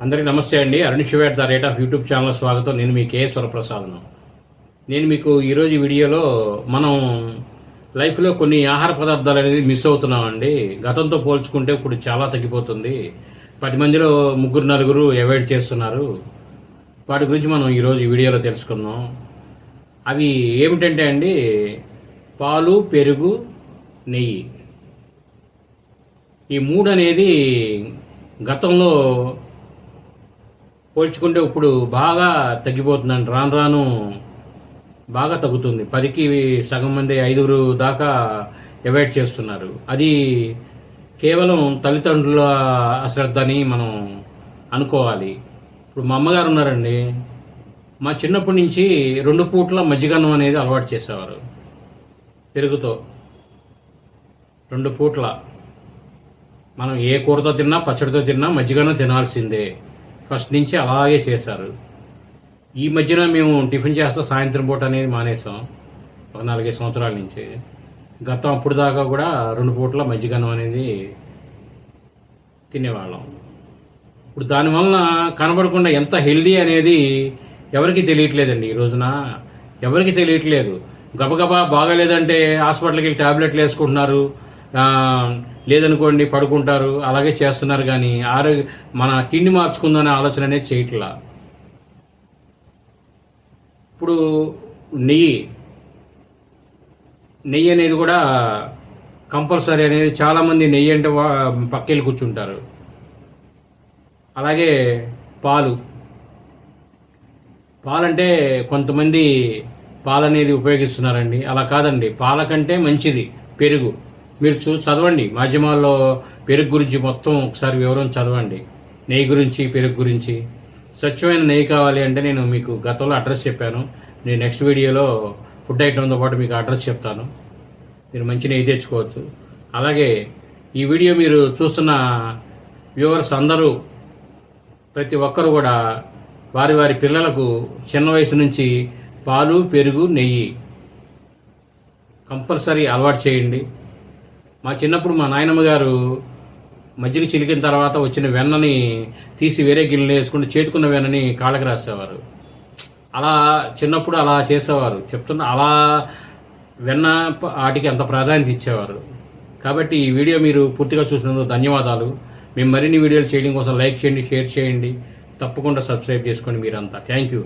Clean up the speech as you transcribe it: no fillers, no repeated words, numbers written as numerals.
అందరికీ నమస్తే అండి. Arun Shiva the rate of YouTube channel స్వాగతం. నేను మీ కేఎస్ వరప్రసాద్ను. నేను మీకు ఈరోజు వీడియోలో మనం లైఫ్లో కొన్ని ఆహార పదార్థాలు అనేది మిస్ అవుతున్నామండి. గతంతో పోల్చుకుంటే ఇప్పుడు చాలా తగ్గిపోతుంది. 10 మందిలో 3-4 అవాయిడ్ చేస్తున్నారు. వాటి గురించి మనం ఈరోజు ఈ వీడియోలో తెలుసుకుందాం. అవి ఏమిటంటే అండి, పాలు, పెరుగు, నెయ్యి. ఈ 3 అనేది గతంలో పోల్చుకుంటే ఇప్పుడు బాగా తగ్గిపోతుందండి. రాను రాను బాగా తగ్గుతుంది. 10కి సగం మంది 5 దాకా అవాయిడ్ చేస్తున్నారు. అది కేవలం తల్లిదండ్రుల అశ్రద్ధ అని మనం అనుకోవాలి. ఇప్పుడు మా అమ్మగారు ఉన్నారండి. మా చిన్నప్పటి నుంచి 2 పూట్ల మజ్జిగన్నం అనేది అలవాటు చేసేవారు. పెరుగుతో 2 పూట్ల మనం ఏ కూరతో తిన్నా, పచ్చడితో తిన్నా మజ్జిగన్నం తినాల్సిందే. ఫస్ట్ నుంచి అలాగే చేశారు. ఈ మధ్యన మేము టిఫిన్ చేస్తా సాయంత్రం పూట అనేది మానేసాం, ఒక 4-5 సంవత్సరాల నుంచి. గతం అప్పుడు దాకా కూడా 2 పూట్ల మజ్జిగన్నం అనేది తినేవాళ్ళం. ఇప్పుడు దానివలన కనబడకుండా ఎంత హెల్దీ అనేది ఎవరికి తెలియట్లేదండి. ఈ రోజున ఎవరికి తెలియట్లేదు. గబగబా బాగాలేదంటే హాస్పిటల్కి వెళ్ళి టాబ్లెట్లు వేసుకుంటున్నారు, లేదనుకోండి పడుకుంటారు. అలాగే చేస్తున్నారు కానీ మన తిండి మార్చుకుందనే ఆలోచన అనేది చేయట్లా. ఇప్పుడు నెయ్యి అనేది కూడా కంపల్సరీ అనేది. చాలామంది నెయ్యి అంటే పక్కెళ్ళి కూర్చుంటారు. అలాగే పాలంటే కొంతమంది పాలనేది ఉపయోగిస్తున్నారండి. అలా కాదండి, పాల కంటే మంచిది పెరుగు. మీరు చదవండి మాధ్యమాల్లో పెరుగు గురించి మొత్తం ఒకసారి వివరం చదవండి. నెయ్యి గురించి, పెరుగు గురించి. స్వచ్ఛమైన నెయ్యి కావాలి అంటే నేను మీకు గతంలో అడ్రస్ చెప్పాను. నేను నెక్స్ట్ వీడియోలో ఫుడ్ ఐటమ్తో పాటు మీకు అడ్రస్ చెప్తాను. మీరు మంచి నెయ్యి తెచ్చుకోవచ్చు. అలాగే ఈ వీడియో మీరు చూస్తున్న వ్యూవర్స్ అందరూ, ప్రతి ఒక్కరు కూడా వారి వారి పిల్లలకు చిన్న వయసు నుంచి పాలు, పెరుగు, నెయ్యి కంపల్సరీ అలవాటు చేయండి. మా చిన్నప్పుడు మా నాయనమ్మ గారు మజ్జిగ చిలికిన తర్వాత వచ్చిన వెన్నని తీసి వేరే గిన్నెలు వేసుకుంటూ చేతుకున్న వెన్నని కాళ్ళకి రాసేవారు. అలా చిన్నప్పుడు అలా చేసేవారు. చెప్తున్నా, అలా వెన్న వాటికి అంత ప్రాధాన్యత ఇచ్చేవారు. కాబట్టి ఈ వీడియో మీరు పూర్తిగా చూసినందుకు ధన్యవాదాలు. మేము మరిన్ని వీడియోలు చేయడం కోసం లైక్ చేయండి, షేర్ చేయండి, తప్పకుండా సబ్స్క్రైబ్ చేసుకోండి మీరంతా. Thank you.